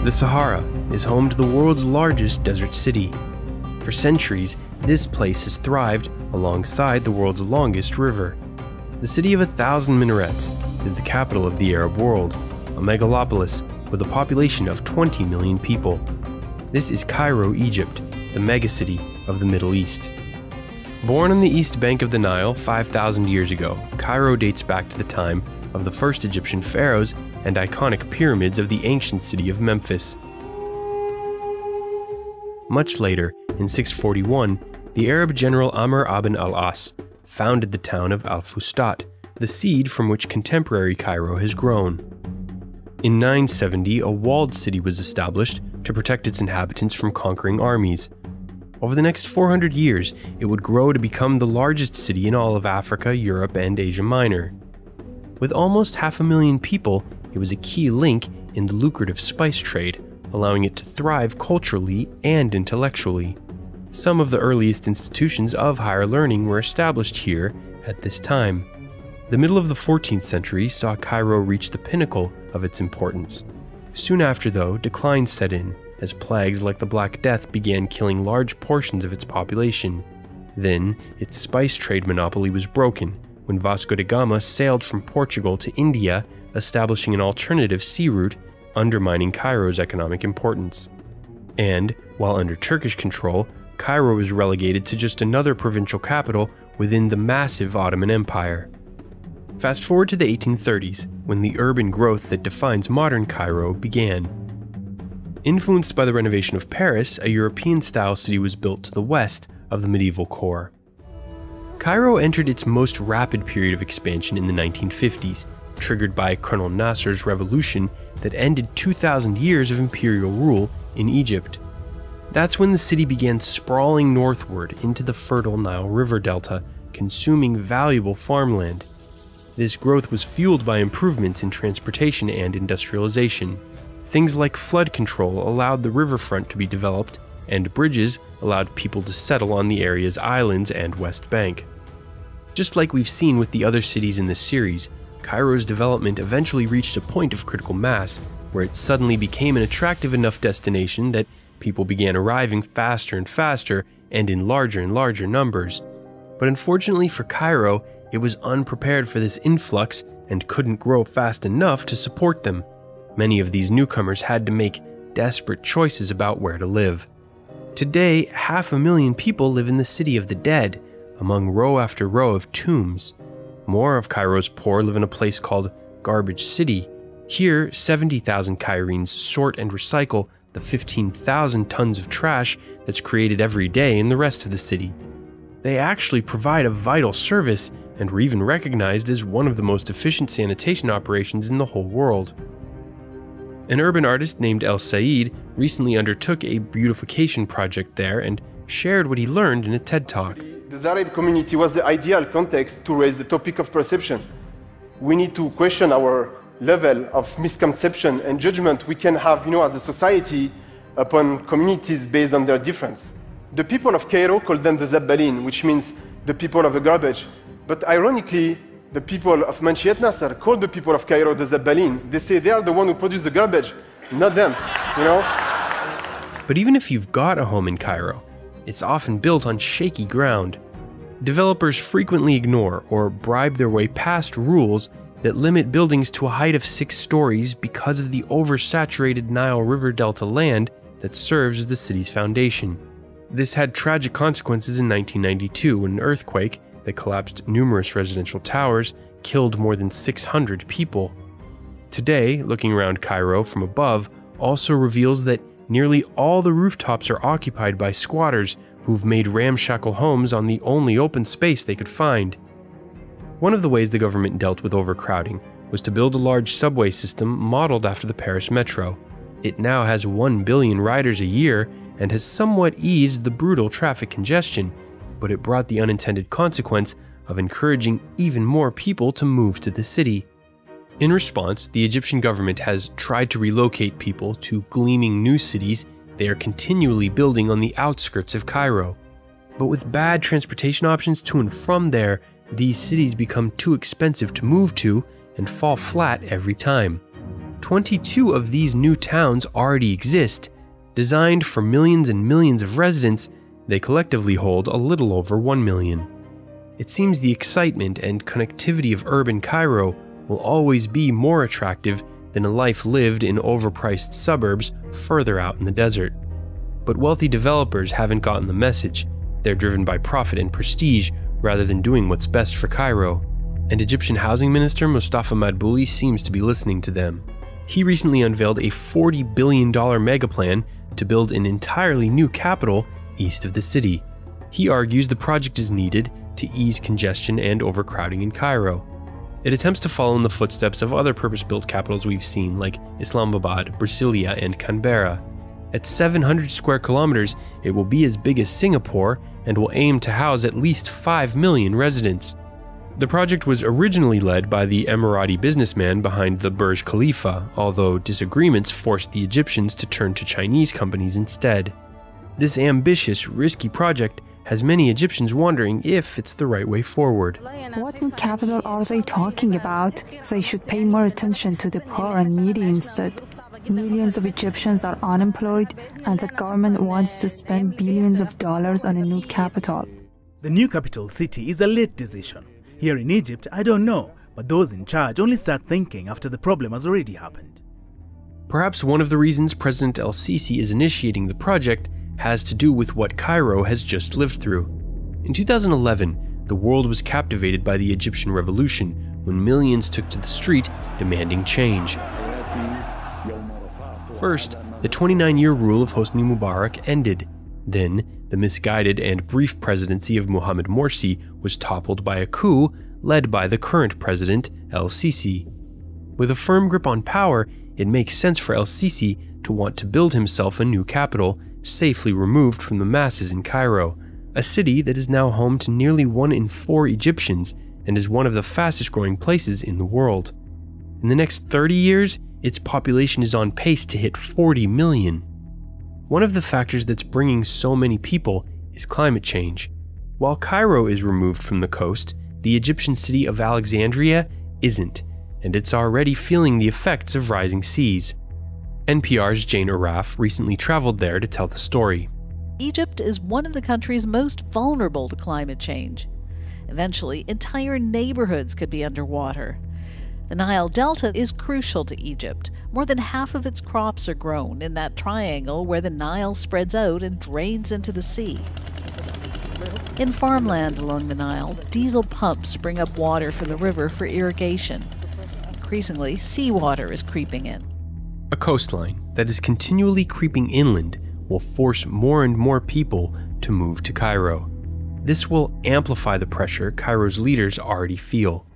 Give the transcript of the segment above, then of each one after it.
The Sahara is home to the world's largest desert city. For centuries, this place has thrived alongside the world's longest river. The city of 1,000 minarets is the capital of the Arab world, a megalopolis with a population of 20 million people. This is Cairo, Egypt, the megacity of the Middle East. Born on the east bank of the Nile 5,000 years ago, Cairo dates back to the time of the first Egyptian pharaohs and iconic pyramids of the ancient city of Memphis. Much later, in 641, the Arab general Amr ibn al-As founded the town of Al-Fustat, the seed from which contemporary Cairo has grown. In 970, a walled city was established to protect its inhabitants from conquering armies. Over the next 400 years, it would grow to become the largest city in all of Africa, Europe, and Asia Minor. With almost 500,000 people, it was a key link in the lucrative spice trade, allowing it to thrive culturally and intellectually. Some of the earliest institutions of higher learning were established here at this time. The middle of the 14th century saw Cairo reach the pinnacle of its importance. Soon after, though, decline set in, as plagues like the Black Death began killing large portions of its population. Then, its spice trade monopoly was broken when Vasco da Gama sailed from Portugal to India, establishing an alternative sea route, undermining Cairo's economic importance. And, while under Turkish control, Cairo was relegated to just another provincial capital within the massive Ottoman Empire. Fast forward to the 1830s, when the urban growth that defines modern Cairo began. Influenced by the renovation of Paris, a European-style city was built to the west of the medieval core. Cairo entered its most rapid period of expansion in the 1950s, triggered by Colonel Nasser's revolution that ended 2,000 years of imperial rule in Egypt. That's when the city began sprawling northward into the fertile Nile River delta, consuming valuable farmland. This growth was fueled by improvements in transportation and industrialization. Things like flood control allowed the riverfront to be developed, and bridges allowed people to settle on the area's islands and west bank. Just like we've seen with the other cities in this series, Cairo's development eventually reached a point of critical mass where it suddenly became an attractive enough destination that people began arriving faster and faster and in larger and larger numbers. But unfortunately for Cairo, it was unprepared for this influx and couldn't grow fast enough to support them. Many of these newcomers had to make desperate choices about where to live. Today, 500,000 people live in the city of the dead, among row after row of tombs. More of Cairo's poor live in a place called Garbage City. Here, 70,000 Cairenes sort and recycle the 15,000 tons of trash that's created every day in the rest of the city. They actually provide a vital service and were even recognized as one of the most efficient sanitation operations in the whole world. An urban artist named El Said recently undertook a beautification project there and shared what he learned in a TED Talk. The Zareb community was the ideal context to raise the topic of perception. We need to question our level of misconception and judgment we can have, as a society upon communities based on their difference. The people of Cairo call them the Zabbalin, which means the people of the garbage. But ironically, the people of Manshiat Nasser call the people of Cairo the Zabbalin. They say they are the one who produce the garbage, not them, But even if you've got a home in Cairo, it's often built on shaky ground. Developers frequently ignore or bribe their way past rules that limit buildings to a height of 6 stories because of the oversaturated Nile River Delta land that serves as the city's foundation. This had tragic consequences in 1992 when an earthquake that collapsed numerous residential towers killed more than 600 people. Today, looking around Cairo from above also reveals that nearly all the rooftops are occupied by squatters who've made ramshackle homes on the only open space they could find. One of the ways the government dealt with overcrowding was to build a large subway system modeled after the Paris metro. It now has 1 billion riders a year and has somewhat eased the brutal traffic congestion, but it brought the unintended consequence of encouraging even more people to move to the city. In response, the Egyptian government has tried to relocate people to gleaming new cities they are continually building on the outskirts of Cairo. But with bad transportation options to and from there, these cities become too expensive to move to and fall flat every time. 22 of these new towns already exist. Designed for millions and millions of residents, they collectively hold a little over 1 million. It seems the excitement and connectivity of urban Cairo will always be more attractive than a life lived in overpriced suburbs further out in the desert. But wealthy developers haven't gotten the message. They're driven by profit and prestige rather than doing what's best for Cairo. And Egyptian Housing Minister Mustafa Madbouli seems to be listening to them. He recently unveiled a $40 billion mega plan to build an entirely new capital east of the city. He argues the project is needed to ease congestion and overcrowding in Cairo. It attempts to follow in the footsteps of other purpose-built capitals we've seen like Islamabad, Brasilia, and Canberra. At 700 square kilometers, it will be as big as Singapore and will aim to house at least 5 million residents. The project was originally led by the Emirati businessman behind the Burj Khalifa, although disagreements forced the Egyptians to turn to Chinese companies instead. This ambitious, risky project has many Egyptians wondering if it's the right way forward. What new capital are they talking about? They should pay more attention to the poor and needy instead. Millions of Egyptians are unemployed, and the government wants to spend billions of dollars on a new capital. The new capital city is a late decision. Here in Egypt, I don't know, but those in charge only start thinking after the problem has already happened. Perhaps one of the reasons President El-Sisi is initiating the project has to do with what Cairo has just lived through. In 2011, the world was captivated by the Egyptian revolution when millions took to the street demanding change. First, the 29-year rule of Hosni Mubarak ended. Then, the misguided and brief presidency of Mohamed Morsi was toppled by a coup led by the current president, El-Sisi. With a firm grip on power, it makes sense for El-Sisi to want to build himself a new capital, safely removed from the masses in Cairo, a city that is now home to nearly 1 in 4 Egyptians and is one of the fastest-growing places in the world. In the next 30 years, its population is on pace to hit 40 million. One of the factors that's bringing so many people is climate change. While Cairo is removed from the coast, the Egyptian city of Alexandria isn't, and it's already feeling the effects of rising seas. NPR's Jane Araf recently traveled there to tell the story. Egypt is one of the countries most vulnerable to climate change. Eventually, entire neighborhoods could be underwater. The Nile Delta is crucial to Egypt. More than half of its crops are grown in that triangle where the Nile spreads out and drains into the sea. In farmland along the Nile, diesel pumps bring up water from the river for irrigation. Increasingly, seawater is creeping in. A coastline that is continually creeping inland will force more and more people to move to Cairo. This will amplify the pressure Cairo's leaders already feel.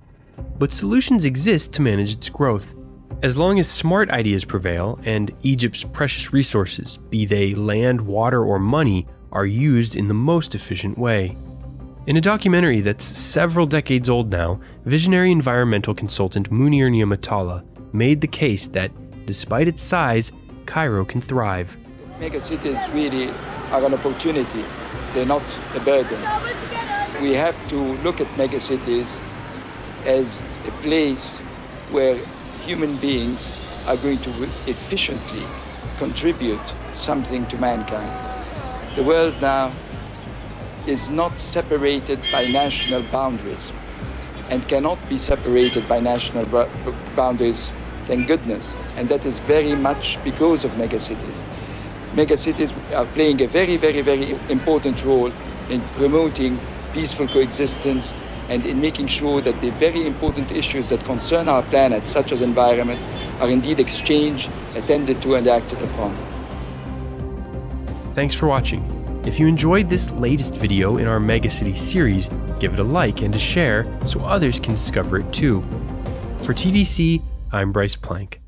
But solutions exist to manage its growth. As long as smart ideas prevail and Egypt's precious resources, be they land, water, or money, are used in the most efficient way. In a documentary that's several decades old now, visionary environmental consultant Munir Niamatollah made the case that, despite its size, Cairo can thrive. Megacities really are an opportunity. They're not a burden. We have to look at megacities as a place where human beings are going to efficiently contribute something to mankind. The world now is not separated by national boundaries and cannot be separated by national boundaries, thank goodness. And that is very much because of megacities. Megacities are playing a very, very, very important role in promoting peaceful coexistence and in making sure that the very important issues that concern our planet, such as environment, are indeed exchanged, attended to, and acted upon. Thanks for watching. If you enjoyed this latest video in our Megacity series, give it a like and a share so others can discover it too. For TDC, I'm Bryce Plank.